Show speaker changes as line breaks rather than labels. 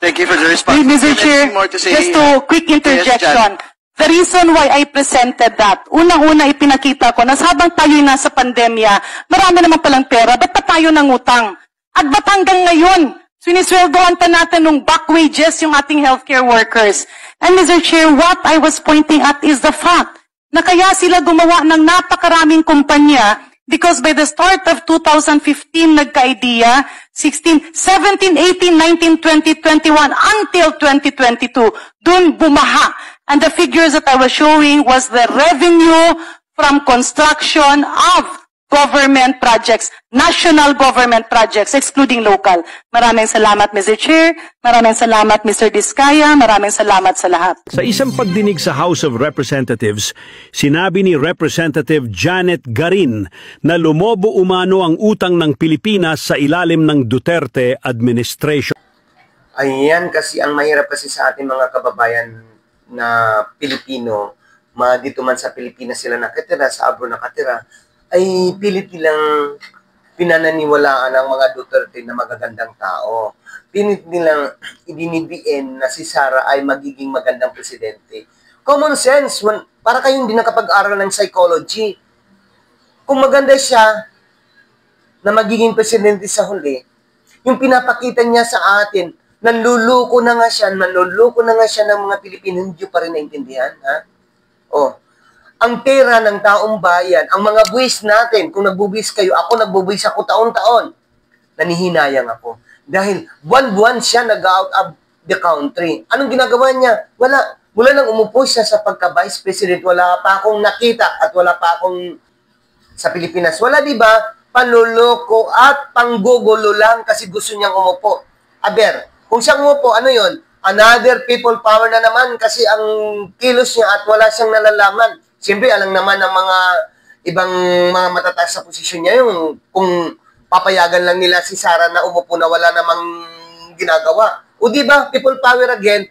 Thank you for the response.
Mr. Chair,
Anything more to say?
just to quick interjection. The reason why I presented that, unang-una ipinakita ko na habang tayo nasa pandemya, marami naman palang pera, ba't pa tayo nangutang? At ba't hanggang ngayon, sinisweldohan pa natin ng back wages yung ating healthcare workers? And Mr. Chair, what I was pointing at is the fact na kaya sila gumawa ng napakaraming kumpanya because by the start of 2015, nagka-idea, 16, 17, 18, 19, 20, 21, until 2022, dun bumaha. And the figures that I was showing was the revenue from construction of government projects, national government projects, excluding local. Maraming salamat, Mr. Chair. Maraming salamat, Mr. Diskaya. Maraming salamat sa lahat.
Sa isang pagdinig sa House of Representatives, sinabi ni Representative Janet Garin na lumobo umano ang utang ng Pilipinas sa ilalim ng Duterte administration.
Ayan kasi ang mahirap kasi sa ating mga kababayan na Pilipino, dito man sa Pilipinas sila nakatira, sa abroad nakatira, ay pilit nilang pinananiwalaan ang mga Duterte na magagandang tao. Pilit nilang idinidiin na si Sara ay magiging magandang presidente. Common sense, para kayong hindi nakapag-aral ng psychology. Kung maganda siya na magiging presidente sa huli, yung pinapakita niya sa atin, nanluluko na nga siya ng mga Pilipino, hindi pa rin naintindihan, ha? Oh, ang pera ng taong bayan, ang mga buwis natin, kung nagbubuwis kayo, ako nagbubuwis ako taon-taon, nanihinayang ako. Dahil buwan-buwan siya nag-out of the country. Anong ginagawa niya? Wala. Mula nang umupo siya sa pagka-vice president, wala pa akong nakita at wala pa akong sa Pilipinas. Wala, di ba? Panluloko at panggugulo lang kasi gusto niyang umupo. Aber, kung siya umupo, ano yon? Another people power na naman kasi ang kilos niya at wala siyang nalalaman. Siyempre, alam naman ng mga ibang mga matataas sa posisyon niya yung kung papayagan lang nila si Sara na umupo na wala namang ginagawa. O di ba, people power again,